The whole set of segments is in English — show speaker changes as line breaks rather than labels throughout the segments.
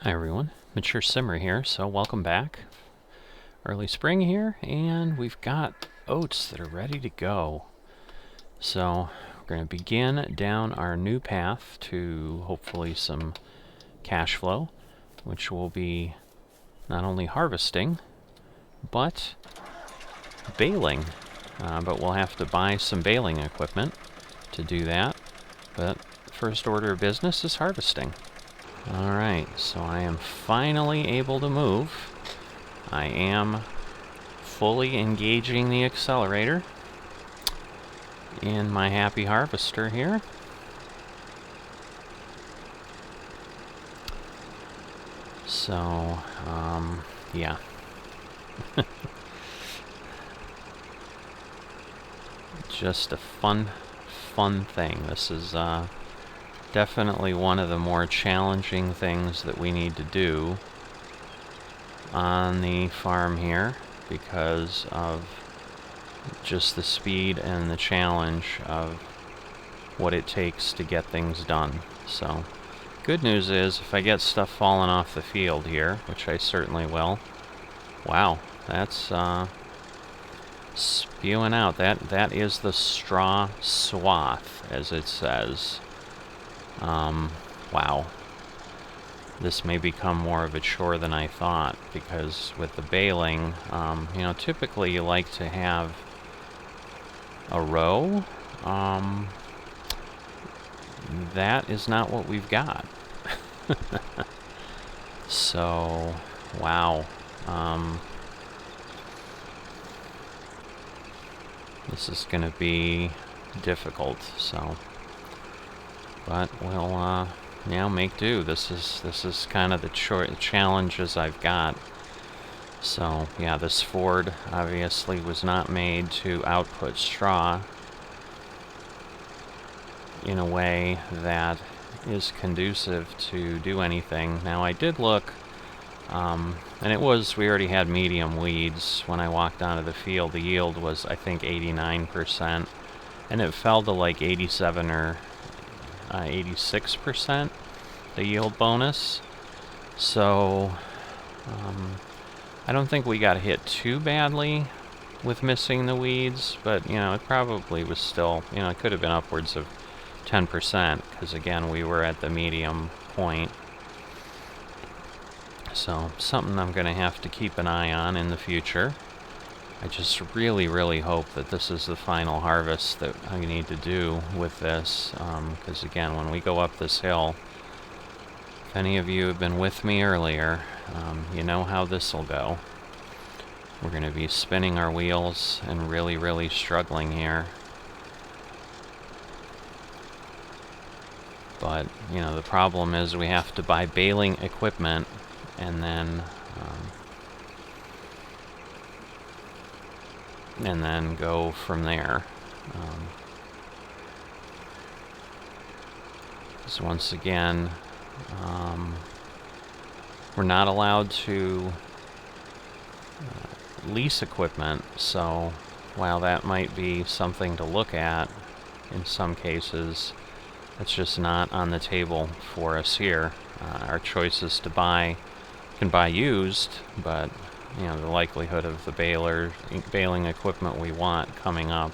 Hi everyone, Mature Simmer here, so welcome back. Early spring here, and we've got oats that are ready to go. So we're going to begin down our new path to hopefully some cash flow, which will be not only harvesting, but baling. But we'll have to buy some baling equipment to do that. But first order of business is harvesting. Alright, so I am finally able to move. I am fully engaging the accelerator in my happy harvester here. So, yeah. Just a fun thing. This is, definitely one of the more challenging things that we need to do on the farm here because of just the speed and the challenge of what it takes to get things done. So, good news is if I get stuff falling off the field here, which I certainly will. Wow, that's spewing out. That is the straw swath, as it says. Wow. This may become more of a chore than I thought, because with the baling, you know, typically you like to have a row. That is not what we've got. So, wow. This is going to be difficult, so... But we'll now make do. This is kind of the challenges I've got. So yeah, this Ford obviously was not made to output straw in a way that is conducive to do anything. Now I did look, and we already had medium weeds when I walked onto the field. The yield was I think 89%, and it fell to like 87 or 86%, the yield bonus. So I don't think we got hit too badly with missing the weeds, but you know, it probably was still, you know, it could have been upwards of 10%, because again, we were at the medium point. So something I'm going to have to keep an eye on in the future. I just really hope that this is the final harvest that I need to do with this, because again, when we go up this hill, if any of you have been with me earlier, you know how this will go. We're going to be spinning our wheels and really struggling here. But, you know, the problem is we have to buy baling equipment and then go from there. So once again, we're not allowed to lease equipment, so while that might be something to look at in some cases, it's just not on the table for us here. Our choice is to can buy used, but you know, the likelihood of the baling equipment we want coming up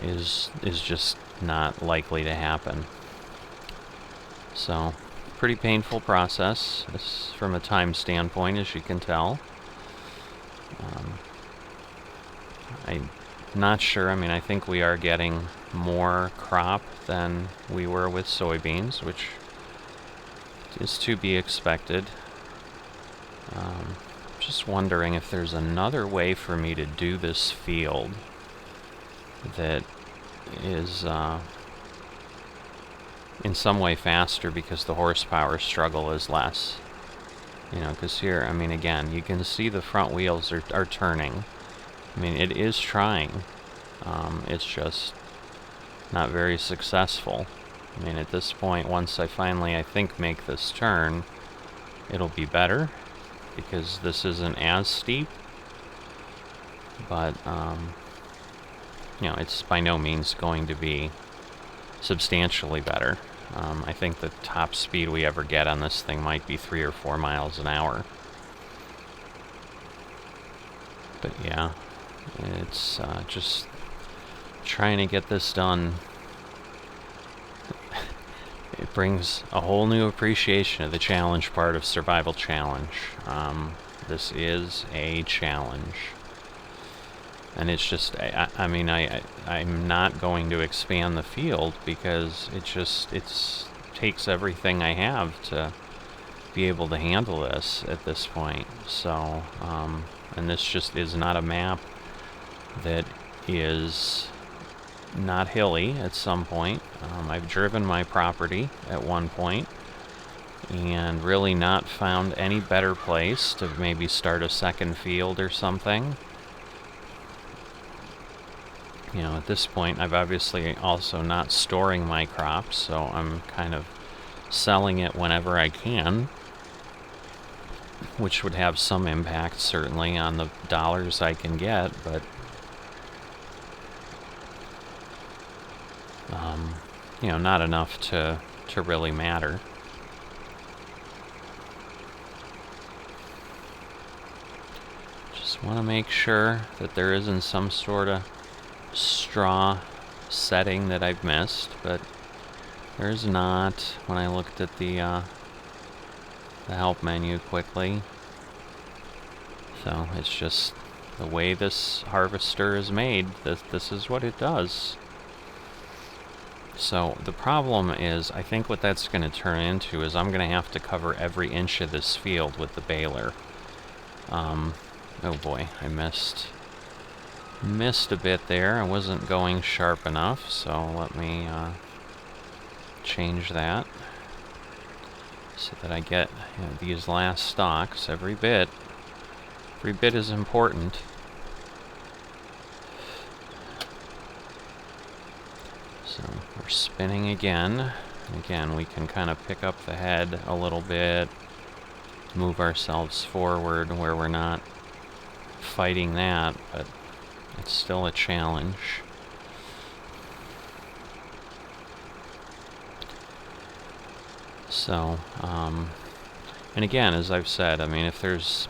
is just not likely to happen. So, pretty painful process from a time standpoint, as you can tell. I'm not sure. I mean, I think we are getting more crop than we were with soybeans, which is to be expected. Just wondering if there's another way for me to do this field that is in some way faster, because the horsepower struggle is less. You know, because here, I mean, again, you can see the front wheels are turning. I mean, it is trying. It's just not very successful. I mean, at this point, once I finally, I think, make this turn, it'll be better, because this isn't as steep. But, you know, it's by no means going to be substantially better. I think the top speed we ever get on this thing might be 3 or 4 miles an hour. But yeah, it's just trying to get this done. It brings a whole new appreciation of the challenge part of Survival Challenge. This is a challenge. And it's just, I'm not going to expand the field because it takes everything I have to be able to handle this at this point. So, and this just is not a map that is not hilly at some point. I've driven my property at one point and really not found any better place to maybe start a second field or something. You know, at this point, I've obviously also not storing my crops, so I'm kind of selling it whenever I can, which would have some impact, certainly, on the dollars I can get, but you know, not enough to really matter. Just want to make sure that there isn't some sort of straw setting that I've missed, but there's not when I looked at the help menu quickly. So it's just the way this harvester is made. This is what it does. So the problem is, I think what that's going to turn into is I'm going to have to cover every inch of this field with the baler. Oh boy, I missed a bit there. I wasn't going sharp enough, so let me change that so that I get, you know, these last stalks. Every bit is important. So we're spinning again. Again, we can kind of pick up the head a little bit, move ourselves forward where we're not fighting that, but it's still a challenge. So, and again, as I've said, I mean, if there's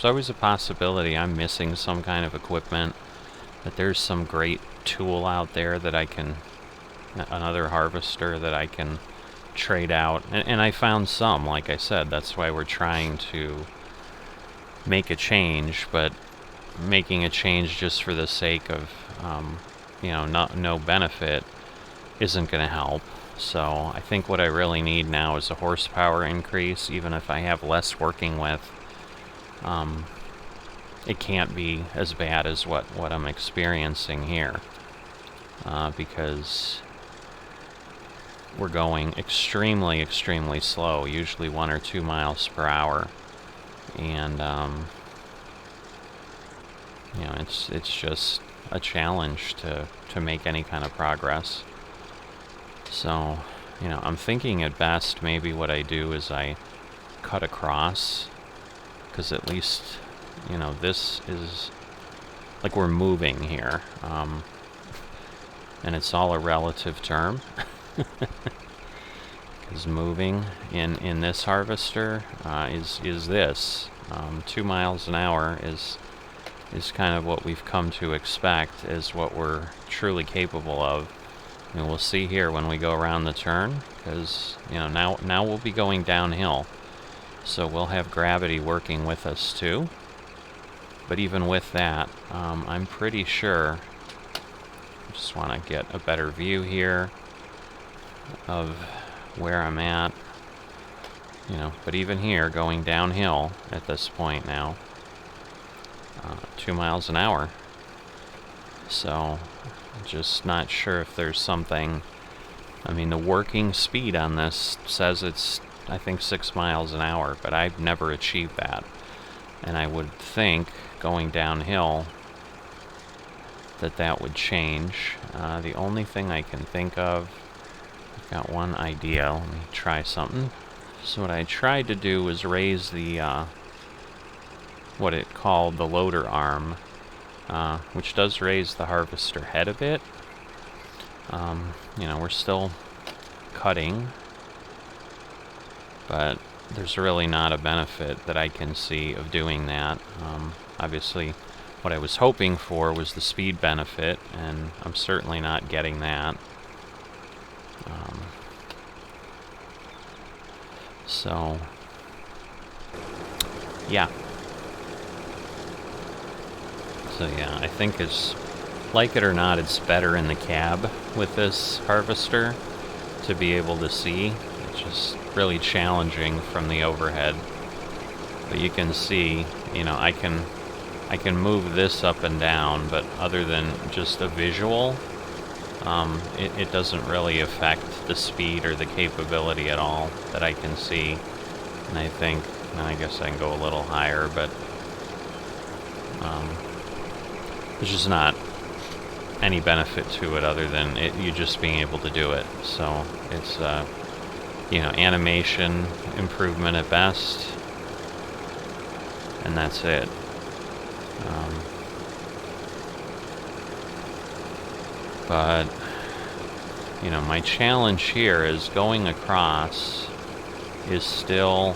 always a possibility I'm missing some kind of equipment, that there's some great tool out there that I can, another harvester that I can trade out. And I found some, like I said, that's why we're trying to make a change, but making a change just for the sake of, you know, no benefit isn't going to help. So I think what I really need now is a horsepower increase. Even if I have less working with, it can't be as bad as what I'm experiencing here, because we're going extremely slow, usually 1 or 2 miles per hour, and you know, it's just a challenge to make any kind of progress. So, you know, I'm thinking at best maybe what I do is I cut across, because at least, you know, this is like we're moving here, and it's all a relative term. Because moving in this harvester is this 2 miles an hour is kind of what we've come to expect is what we're truly capable of. And we'll see here when we go around the turn, because, you know, now we'll be going downhill, so we'll have gravity working with us too. But even with that, I'm pretty sure, I just want to get a better view here of where I'm at, you know, but even here, going downhill at this point now, 2 miles an hour. So, just not sure if there's something, I mean, the working speed on this says it's, I think, 6 miles an hour, but I've never achieved that. And I would think, going downhill, that would change. The only thing I can think of, I've got one idea. Let me try something. So what I tried to do was raise the, what it called the loader arm, which does raise the harvester head a bit. You know, we're still cutting but there's really not a benefit that I can see of doing that. Obviously, what I was hoping for was the speed benefit, and I'm certainly not getting that. So, yeah. So yeah, I think it's, like it or not, it's better in the cab with this harvester to be able to see. It's just really challenging from the overhead. But you can see, you know, I can move this up and down, but other than just a visual, it doesn't really affect the speed or the capability at all that I can see. And I think, I guess I can go a little higher, but there's just not any benefit to it other than you just being able to do it. So it's, you know, animation improvement at best, and that's it. But, you know, my challenge here is going across is still,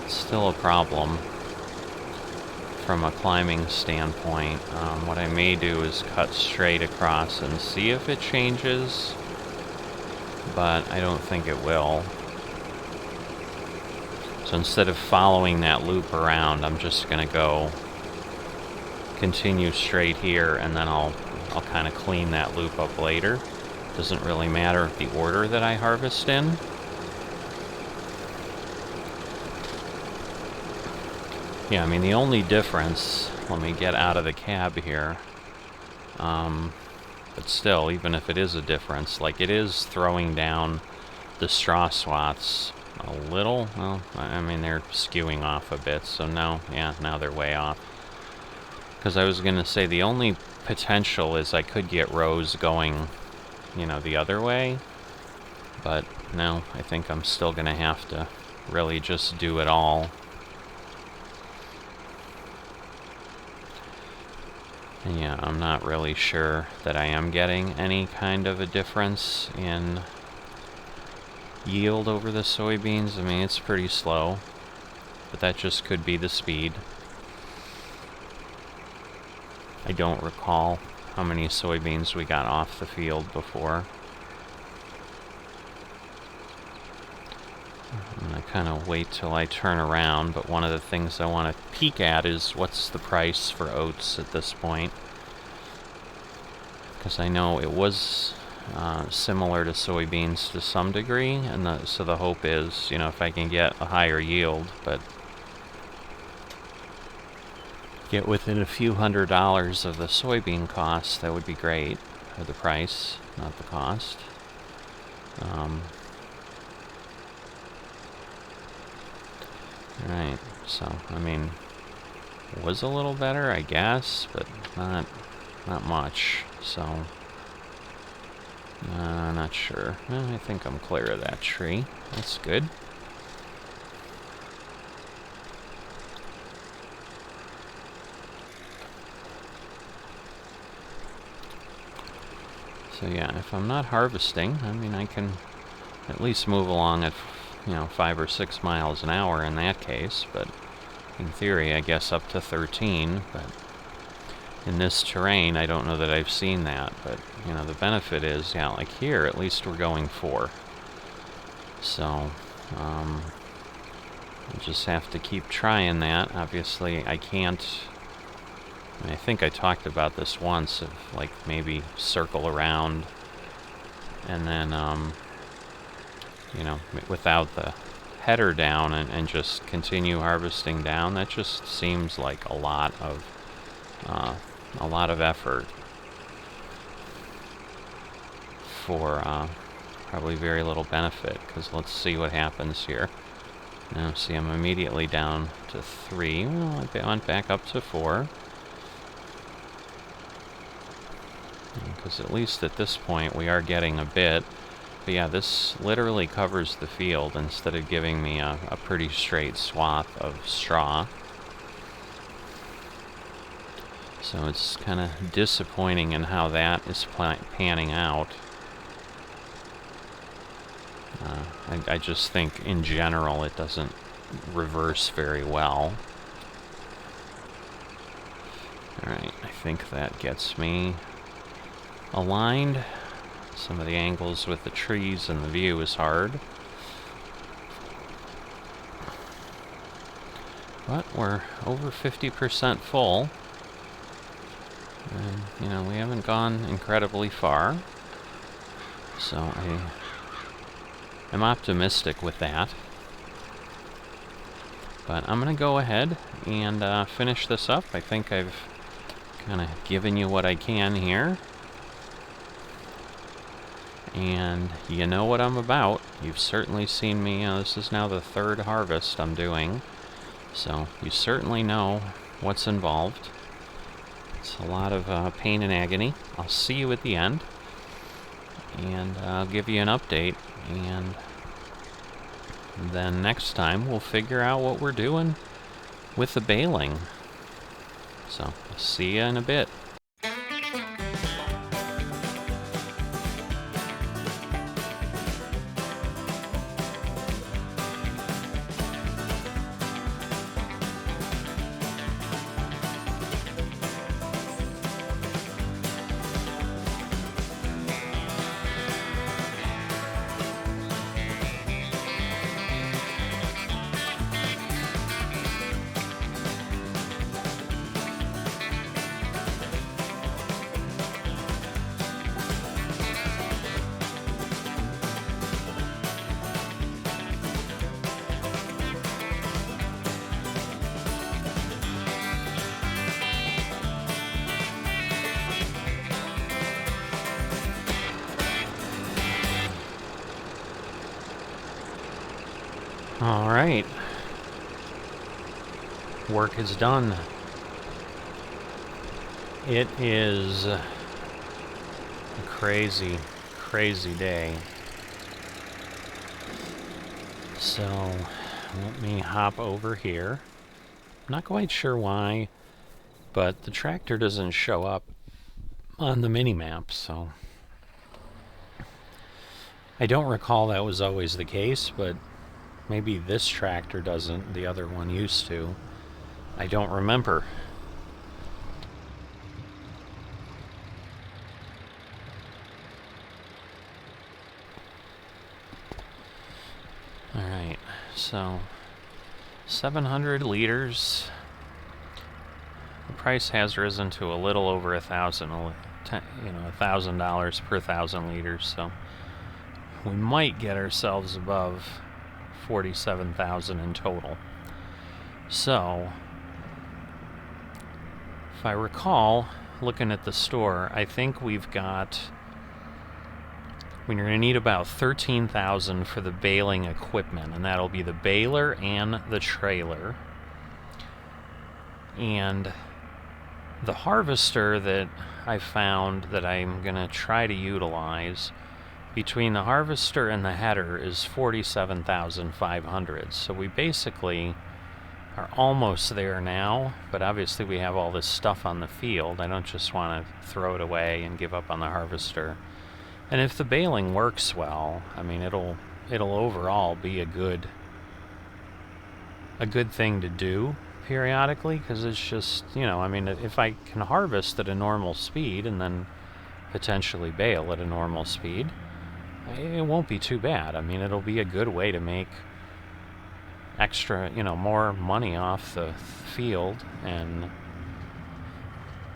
still a problem from a climbing standpoint. What I may do is cut straight across and see if it changes, but I don't think it will. So instead of following that loop around, I'm just going to continue straight here, and then I'll kind of clean that loop up later. Doesn't really matter the order that I harvest in. Yeah, I mean, the only difference, let me get out of the cab here, but still, even if it is a difference, like, it is throwing down the straw swaths a little. Well, I mean, they're skewing off a bit, so no, yeah, now they're way off. Because I was going to say the only potential is I could get rows going, you know, the other way, but no, I think I'm still going to have to really just do it all. And yeah, I'm not really sure that I am getting any kind of a difference in yield over the soybeans. I mean, it's pretty slow, but that just could be the speed. I don't recall how many soybeans we got off the field before. And I kind of wait till I turn around, but one of the things I want to peek at is what's the price for oats at this point. Because I know it was similar to soybeans to some degree, and so the hope is, you know, if I can get a higher yield, but get within a few $100s of the soybean cost, that would be great. Or the price, not the cost. Alright, so, I mean, it was a little better, I guess, but not much, so not sure. I think I'm clear of that tree. That's good. So yeah, if I'm not harvesting, I mean, I can at least move along at, you know, 5 or 6 miles an hour in that case, but in theory, I guess up to 13, but in this terrain, I don't know that I've seen that, but, you know, the benefit is, yeah, like here, at least we're going 4. So, I just have to keep trying that. Obviously, I can't, I mean, I think I talked about this once, of, like, maybe circle around, and then, you know, without the header down, and just continue harvesting down. That just seems like a lot of effort for probably very little benefit, because let's see what happens here. Now, see, I'm immediately down to 3. Well, I went back up to 4. Because at least at this point we are getting a bit. But yeah, this literally covers the field instead of giving me a pretty straight swath of straw. So it's kind of disappointing in how that is panning out. I just think in general it doesn't reverse very well. Alright, I think that gets me aligned. Some of the angles with the trees and the view is hard. But we're over 50% full. And, you know, we haven't gone incredibly far. So I'm optimistic with that. But I'm going to go ahead and finish this up. I think I've kind of given you what I can here. And you know what I'm about. You've certainly seen me. This is now the third harvest I'm doing. So you certainly know what's involved. It's a lot of pain and agony. I'll see you at the end. And I'll give you an update. And then next time we'll figure out what we're doing with the baling. So I'll see you in a bit. All right. Work is done. It is a crazy, crazy day. So let me hop over here. I'm not quite sure why, but the tractor doesn't show up on the mini-map, so I don't recall that was always the case, but maybe this tractor doesn't, the other one used to. I don't remember. Alright, so 700 liters. The price has risen to a little over $1,000 per 1,000 liters, so we might get ourselves above 47,000 in total. So, if I recall, looking at the store, I think we're going to need about 13,000 for the baling equipment, and that'll be the baler and the trailer. And the harvester that I found that I'm going to try to utilize, between the harvester and the header, is 47,500. So we basically are almost there now, but obviously we have all this stuff on the field. I don't just want to throw it away and give up on the harvester. And if the baling works well, I mean, it'll overall be a good thing to do periodically, because it's just, you know, I mean, if I can harvest at a normal speed and then potentially bale at a normal speed, it won't be too bad. I mean, it'll be a good way to make extra, you know, more money off the field and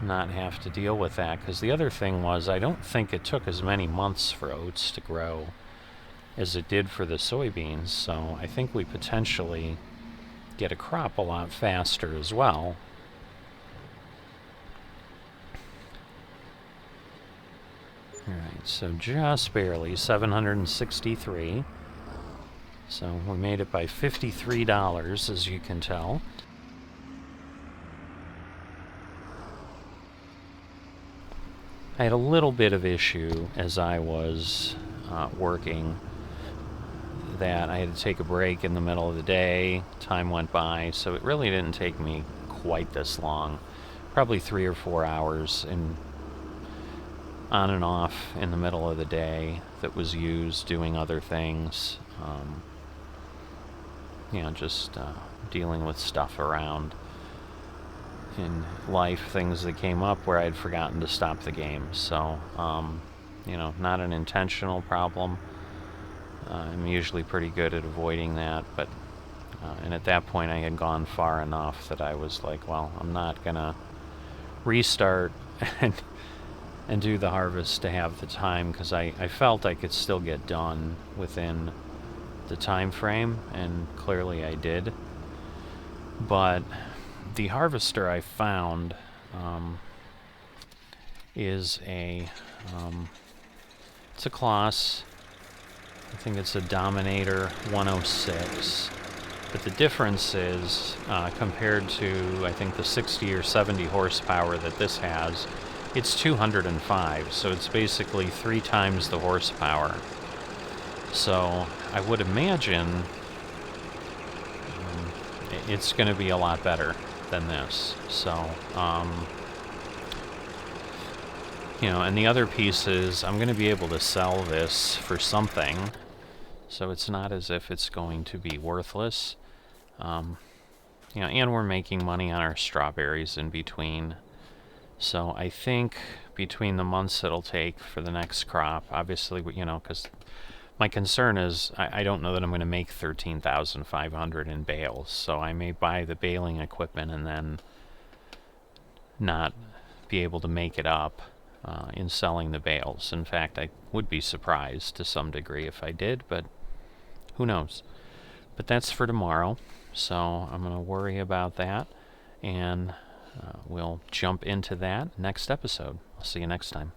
not have to deal with that. Because the other thing was, I don't think it took as many months for oats to grow as it did for the soybeans, so I think we potentially get a crop a lot faster as well. Alright, so just barely 763. So we made it by $53, as you can tell. I had a little bit of issue as I was working, that I had to take a break in the middle of the day. Time went by, so it really didn't take me quite this long. Probably 3 or 4 hours on and off in the middle of the day that was used doing other things. Just dealing with stuff around in life, things that came up where I'd forgotten to stop the game. So, not an intentional problem. I'm usually pretty good at avoiding that, but and at that point I had gone far enough that I was like, well, I'm not gonna restart and do the harvest to have the time, because I felt I could still get done within the time frame, and clearly I did. But the harvester I found is it's a Kloss. I think it's a Dominator 106. But the difference is, compared to, I think, the 60 or 70 horsepower that this has, it's 205, so it's basically 3 times the horsepower. So I would imagine it's going to be a lot better than this. So, and the other piece is I'm going to be able to sell this for something, so it's not as if it's going to be worthless. And we're making money on our strawberries in between. So I think between the months it'll take for the next crop, obviously, because my concern is I don't know that I'm going to make 13,500 in bales, so I may buy the baling equipment and then not be able to make it up in selling the bales. In fact, I would be surprised to some degree if I did, but who knows. But that's for tomorrow, so I'm going to worry about that, and we'll jump into that next episode. I'll see you next time.